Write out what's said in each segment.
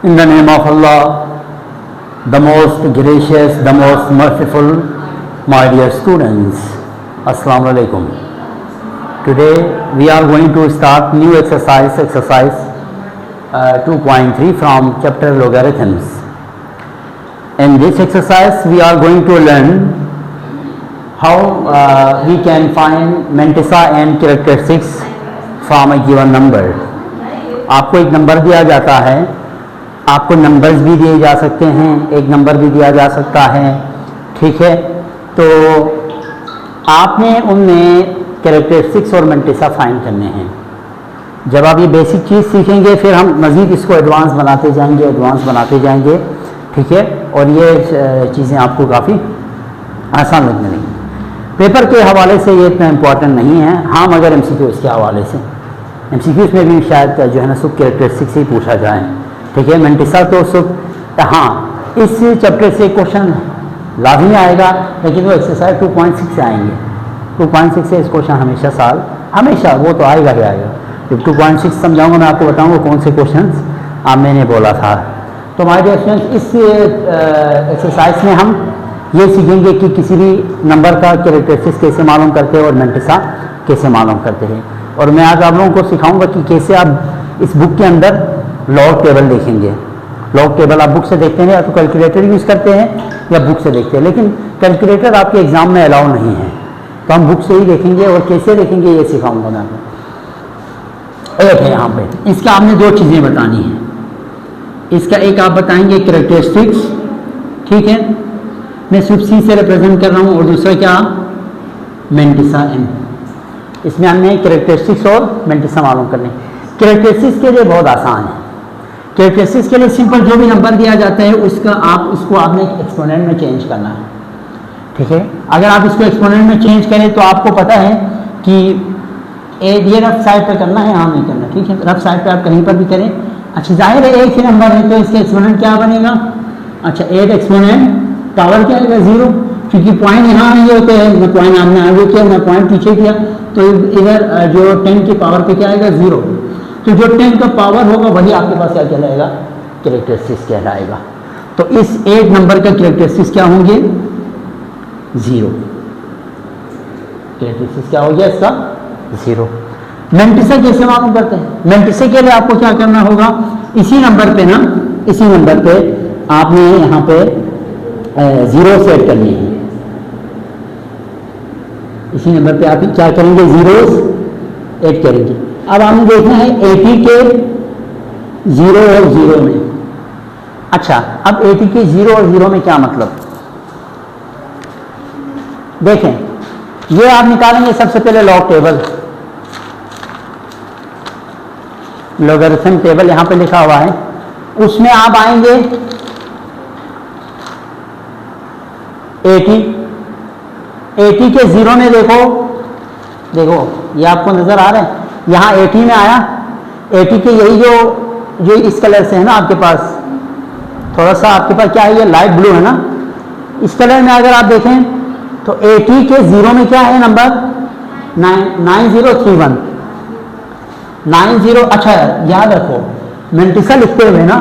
In the name of Allah, the most gracious, the most merciful, my dear students, Assalamu alaikum. Today we are going to start new exercise 2.3 from chapter logarithms. In this exercise we are going to learn how we can find mantissa and characteristics from a given number. आपको एक number दिया जाता है, आपको numbers भी दिए जा सकते हैं, एक नंबर भी दिया जा सकता है, ठीक है। तो आपने उनमें कैरेक्टरिस्टिक्स और मल्टीसा फाइंड करने हैं। जब आप ये बेसिक चीज़ सीखेंगे फिर हम मज़ीद इसको एडवांस बनाते जाएंगे, ठीक है। और ये चीज़ें आपको काफ़ी आसान लगने लगेंगी। पेपर के हवाले से ये इतना इम्पॉर्टेंट नहीं है, हाँ मगर एमसीक्यूज़ के हवाले से, एमसीक्यूज़ में भी शायद जो है ना सब कैरेक्टरिस्टिक्स ही पूछा जाए, ठीक है। मल्टीसा तो सब हाँ इस चैप्टर से क्वेश्चन लाजमी आएगा, लेकिन वो एक्सरसाइज 2.6 से आएंगे। 2.6 से इस क्वेश्चन हमेशा वो तो आएगा ही आएगा। जब 2.6 समझाऊंगा मैं आपको बताऊंगा कौन से क्वेश्चंस मैंने बोला था। तो हमारे डियर स्टूडेंट्स इस एक्सरसाइज में हम ये सीखेंगे कि किसी भी नंबर का कैरेक्टरिस्टिक्स कैसे मालूम करते हैं और मल्टीसा कैसे मालूम करते हैं। और मैं आज आप लोगों को सिखाऊंगा कि कैसे आप इस बुक के अंदर लॉग टेबल देखेंगे। लॉग टेबल आप बुक से देखते हैं या तो कैलकुलेटर यूज़ करते हैं या बुक से देखते हैं, लेकिन कैलकुलेटर आपके एग्जाम में अलाउ नहीं है, तो हम बुक से ही देखेंगे। और कैसे देखेंगे ये सिखाऊंगा मैं आपको। एक है यहाँ पे, इसका आपने दो चीज़ें बतानी हैं। इसका एक आप बताएंगे कैरेक्टरिस्टिक्स, ठीक है, मैं सिर्फ सी से रिप्रेजेंट कर रहा हूँ, और दूसरा क्या मल्टीसा एम। इसमें हमने कैरेक्टरिस्टिक्स और मल्टीसा मालूम करने। कैरेक्टरिस्टिक्स के लिए बहुत आसान है। कैरेक्टरिस्टिक्स के लिए सिंपल जो भी नंबर दिया जाता है उसको आपने एक्सपोनेंट में चेंज करना है, ठीक है। अगर आप इसको एक्सपोनेंट में चेंज करें तो आपको पता है कि ये रफ साइड पर करना है, यहाँ नहीं करना, ठीक है। रफ साइड पर आप कहीं पर भी करें। अच्छा जाहिर है एक ही नंबर है तो इसका एक्सपोनेंट क्या बनेगा। अच्छा 8 एक्सपोनेंट पावर क्या आएगा 0, क्योंकि पॉइंट यहाँ आगे होते हैं, मैं पॉइंट आपने आगे किया, मैं पॉइंट पीछे किया, तो इधर जो 10 की पावर पे क्या आएगा 0। तो जो 10 का पावर होगा वही आपके पास क्या कहलाएगा, कैरेक्टरिस्टिक्स कहलाएगा। तो इस 8 नंबर का कैरेक्टरिस्टिक्स क्या होंगे 0। कैरेक्टरिस्टिक्स क्या हो गया इसका 0। मल्टीसा कैसे मालूम करते हैं। मल्टीसा के लिए आपको क्या करना होगा, इसी नंबर पे आपने यहाँ पे 0 सेट करनी है। इसी नंबर पे आप क्या करेंगे, जीरोस ऐड करेंगे। अब आपने देखना है 80 के 0 और 0 में। अच्छा अब 80 के 0 और 0 में क्या मतलब, देखें ये आप निकालेंगे सबसे पहले लॉग टेबल, लॉगरिथम टेबल यहां पे लिखा हुआ है, उसमें आप आएंगे 80 के 0 में देखो ये आपको नजर आ रहे हैं, यहाँ 80 में आया। 80 के यही जो इस कलर से है ना आपके पास, थोड़ा सा आपके पास क्या है, ये लाइट ब्लू है ना, इस कलर में अगर आप देखें तो 80 के 0 में क्या है नंबर 9031 90। अच्छा याद रखो मल्टीसा लिखते हुए ना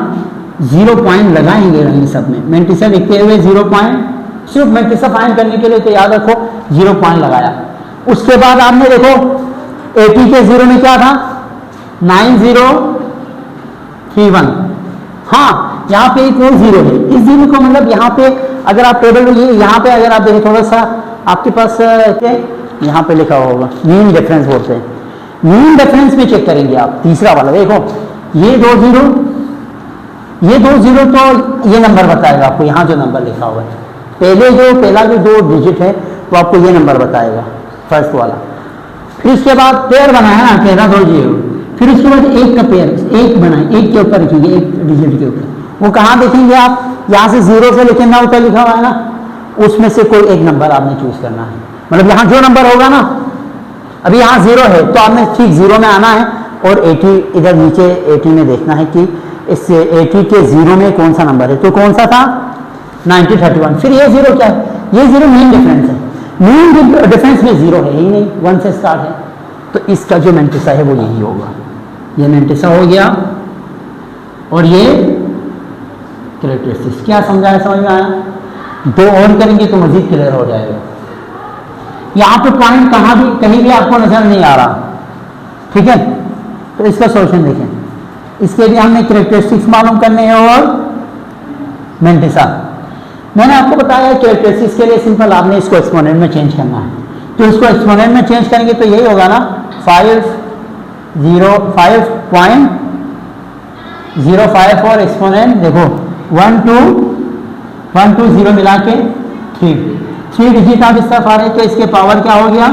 0 पॉइंट लगाएंगे नहीं सब में। मल्टीसा लिखते हुए 0 पॉइंट, सिर्फ मल्टीसा फाइंड करने के लिए तो याद रखो 0 पॉइंट लगाया। उसके बाद आपने देखो 80 के 0 में क्या था 9031। हाँ यहाँ पे एक और 0 है, इस 0 को मतलब यहाँ पे अगर आप टेबल में यहाँ पे अगर आप देखें थोड़ा सा आपके पास यहाँ पे लिखा होगा मीन डिफरेंस बोलते हैं। मीन डिफरेंस में चेक करेंगे आप, तीसरा वाला देखो ये 2 0 तो ये नंबर बताएगा आपको, यहाँ जो नंबर लिखा हुआ है पहला जो 2 डिजिट है वो आपको ये नंबर बताएगा फर्स्ट वाला। फिर उसके बाद पेयर बनाया ना, पहला 2 0, फिर उसके बाद एक का पेयर, एक बनाए, एक के ऊपर रखेंगे, एक डिजिट के ऊपर। वो कहाँ देखेंगे आप, यहाँ से 0 से लेकर 9 तक लिखा हुआ है ना, उसमें से कोई एक नंबर आपने चूज करना है। मतलब यहाँ जो नंबर होगा ना, अभी यहाँ 0 है तो आपने ठीक 0 में आना है, और 80 इधर नीचे 80 में देखना है कि इस 80 के 0 में कौन सा नंबर है। तो कौन सा था 9031। फिर ये 0 क्या है, ये 0 मीन डिफरेंस है। मीन डिफरेंस में 0 है ही नहीं, 1 से स्टार्ट है, तो इसका जो मल्टीसा है वो यही होगा। ये मल्टीसा हो गया और ये कैरेक्टरिस्टिक्स। क्या समझाया, समझ में आया? दो और करेंगे तो मजीद क्लियर हो जाएगा। यहाँ पे पॉइंट कहाँ भी कहीं भी आपको नजर नहीं आ रहा, ठीक है? तो इसका सॉल्यूशन देखें। इसके लिए हमने कैरेक्टरिस्टिक्स मालूम करने हैं और मेंटिसा। मैंने आपको बताया कैरेक्टरिस्टिक्स के लिए सिंपल आपने इसको एक्सपोनेंट में चेंज करना है। तो इसको एक्सपोनेंट में चेंज करेंगे तो यही होगा ना, 5.05 और एक्सपोनेंट देखो 1 2 0 मिला के 3 डिजिट आप इस तरफ आ रहे हैं, तो इसके पावर क्या हो गया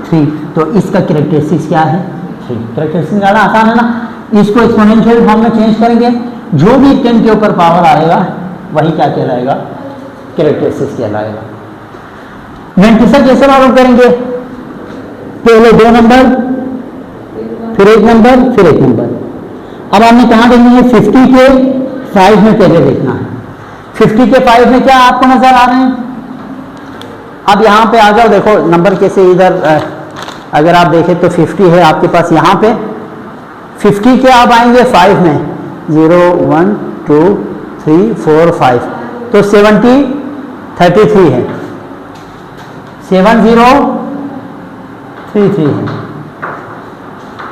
3। तो इसका कैरेक्टरिस्टिक्स क्या है 3। कैरेक्टरिस्टिक्स ज़्यादा आसान है ना। इसको एक्सपोनेंशियल फॉर्म में चेंज करेंगे, जो भी 10 के ऊपर पावर आएगा वही क्या कहलाएगा, कैरेक्टरिस्टिक्स कहलाएगा। मेंटिसा कैसे मालूम करेंगे? पहले 2 नंबर, फिर 1 नंबर, फिर 1 नंबर। अब हमने कहाँ देखनी है, 50 के 5 में पहले देखना है। 50 के 5 में क्या आपको नजर आ रहे हैं? अब यहाँ पे आ जाओ, देखो नंबर कैसे इधर अगर आप देखें तो 50 है आपके पास, यहाँ पे 50 के आप आएंगे 5 में, 0 1 2 3 4 5, तो 70 33 है, 7033 है।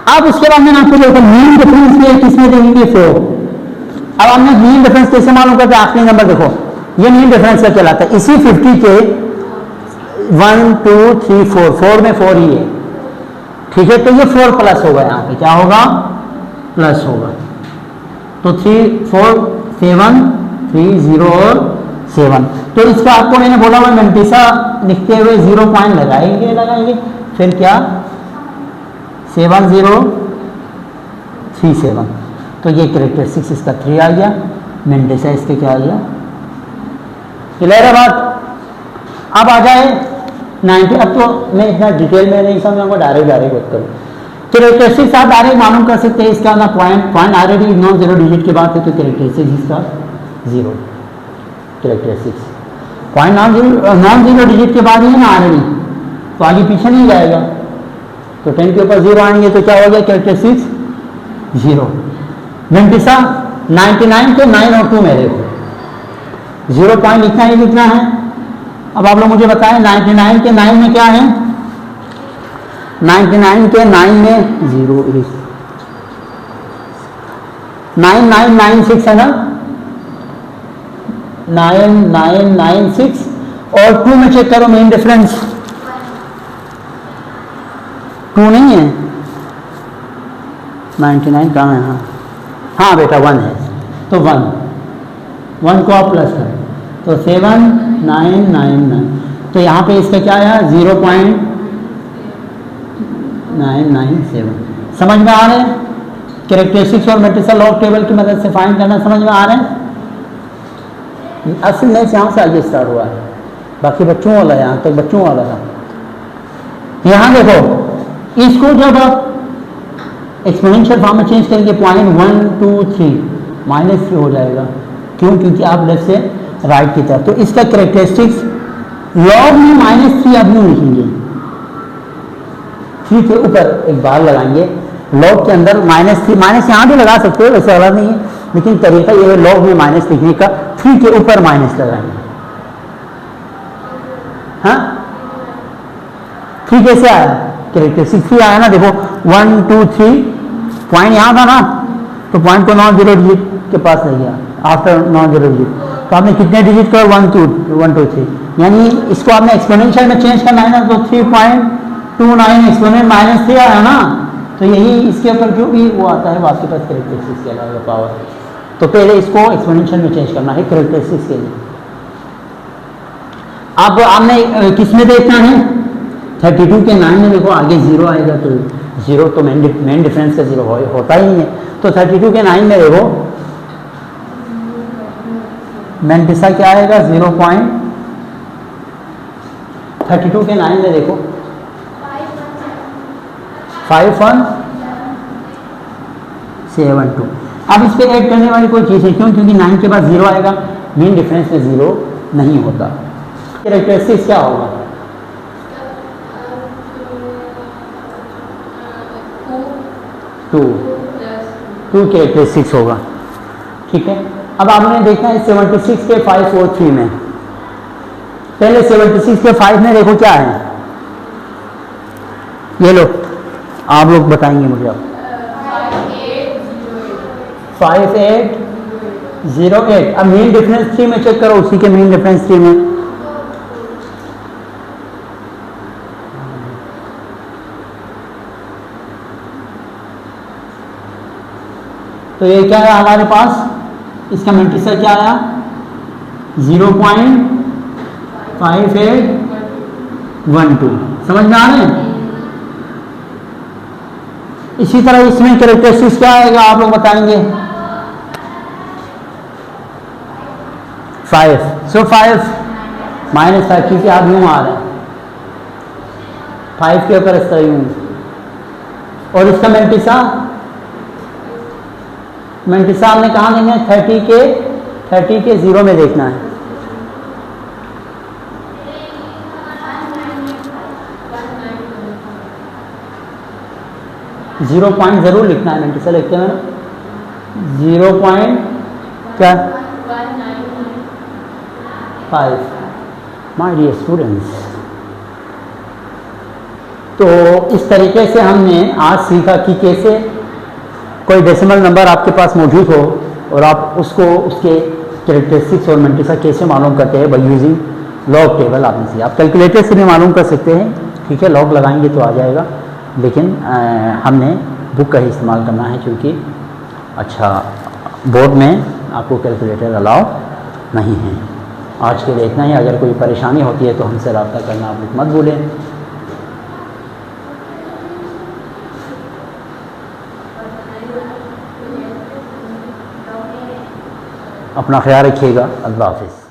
अब उसके बाद मैंने आपको देखो मीन डिफरेंस किसमें देंगे 4। अब हमने मीन डिफरेंस कैसे मालूम करते हैं? आखिरी नंबर देखो, ये मीन डिफरेंस का कहलाता है। इसी 50 के 1 2 3 4 में 4 ही है, ठीक है? तो ये 4 प्लस होगा, यहाँ पे क्या होगा, प्लस होगा। तो 3 4 7 3 0 और 7। तो इसका आपको मैंने बोला हुआ मेंटिसा लिखते हुए 0 पॉइंट लगाएंगे, फिर क्या 7037। तो ये कैरेक्टरिस्टिक्स इसका 3 आ गया, मेंटिसा इसके क्या आ गया, क्लियर है बात? अब आ जाए 90। अब तो मैं इतना डिटेल में नहीं समझाऊंगा, डायरेक्ट बात करूँ। कैरेक्टरिस्टिक्स आप डायरेक्ट मालूम कर सकते हैं। इसका ना point already non zero digit के बाद है, तो कैरेक्टरिस्टिक्स इसका 0। Characteristics point non zero digit के बाद ही है ना ऑलरेडी, तो आगे पीछे नहीं जाएगा। तो 10 के ऊपर 0 आएंगे तो क्या हो गया, कैरेक्टरिस्टिक्स 0। मेंटिसा 99 के 9 और 2 में देखो 0 पॉइंट लिखना ही लिखना है। अब आप लोग मुझे बताएं 99 के 9 में क्या है? 99 के 9 में 0 1 9996 है ना, 9996। और 2 में चेक करो मेन डिफरेंस, 2 नहीं है, 99 कहाँ है? हाँ बेटा 1 है, तो 1 को आप प्लस करें तो 7999। तो यहाँ पे इसका क्या आया 0.997। समझ में आ रहे हैं? कैरेक्टरिस्टिक्स और मेंटिसा लॉग टेबल की मदद से फाइंड करना समझ में आ रहे हैं? असल मैच यहाँ से आगे स्टार्ट हुआ है, बाकी बच्चों वाला यहाँ तक बच्चों वाला था। यहाँ देखो, इसको जब आप एक्सपोनेंशियल फॉर्म में चेंज करेंगे 0.123 -3 हो जाएगा। क्यों? क्योंकि आप लेफ्ट से राइट की तरफ। तो इसका कैरेक्टरिस्टिक्स लॉग में -3 आप नहीं लिखेंगे, 3 के ऊपर एक बार लगाएंगे। लॉग के अंदर -3 माइनस यहाँ भी लगा सकते हो, वैसे वाला नहीं है, लेकिन तरीका ये है लॉग में माइनस लिखने का, 3 के ऊपर माइनस लगाएंगे। हाँ 3 कैसे आया? कैरेक्टरिस्टिक्स 3 आया ना, देखो 1 2 3 पॉइंट यहाँ था ना, तो पॉइंट को नॉन जीरो डिजिट के पास ले गया आफ्टर नॉन जीरो डिजिट। तो आपने कितने डिजिट कर 1 2 3, यानी इसको आपने एक्सपोनेंशियल में चेंज करना है ना, तो 3.29 एक्सपोनेंट -3 आया ना, तो यही इसके ऊपर जो भी वो आता है वो आपके पास कैरेक्टरिस्टिक्स के अलावा पावर। तो पहले इसको एक्सपोनेंशियल में चेंज करना है कैरेक्टरिस्टिक्स के लिए। अब आपने किस में देखना है? 32 के 9 में देखो आगे 0 आएगा, तो 0 तो मेन डिफरेंस का 0 होता ही नहीं है। तो 32 के 9 में देखो मेंटिसा क्या आएगा 0.32 के 9 में देखो 5172। अब इस पे ऐड करने वाली कोई चीज़ है, क्यों? क्योंकि 9 के बाद 0 आएगा, मेन डिफरेंस में 0 नहीं होता। कैरेक्टरिस्टिक्स क्या होगा? 2 कैरेक्टरिस्टिक्स होगा, ठीक है। अब आपने देखना है 76 के 5 और 3 में। पहले 76 के 5 में देखो क्या है, ये लो आप लोग बताएंगे मुझे। अब 5808। अब मेन डिफरेंस 3 में चेक करो, उसी के मेन डिफरेंस 3 में। तो ये क्या है हमारे पास, इसका मल्टीप्लाई क्या आया 0.5812। समझ में आ रहे हैं। इसी तरह इसमें कैरेक्टरिस्टिक्स क्या आएगा आप लोग बताएंगे। 5 सो 5 -5 क्योंकि आप यूं आ रहे हैं 5 के ऊपर इस तरह यूं। और इसका मेंटिसा हमने कहाँ देना है, 30 के 0 में देखना है। जीरो पॉइंट जरूर लिखना है, मेंटिसा लिखते हैं 0.5। माय डियर स्टूडेंट्स, तो इस तरीके से हमने आज सीखा कि कैसे कोई डेसिमल नंबर आपके पास मौजूद हो और आप उसको उसके कैरेक्टरिस्टिक्स और मेंटिसा कैसे मालूम करते हैं बाय यूजिंग लॉग टेबल। आपने से आप कैलकुलेटर से भी मालूम कर सकते हैं, ठीक है, लॉग लगाएंगे तो आ जाएगा, लेकिन हमने बुक का ही इस्तेमाल करना है क्योंकि अच्छा बोर्ड में आपको कैलकुलेटर अलाउ नहीं है। आज के लिए इतना ही। अगर कोई परेशानी होती है तो हमसे रब्ता करना आप लोग मत भूलें। अपना ख्याल रखिएगा। अल्लाह हाफ़िज़।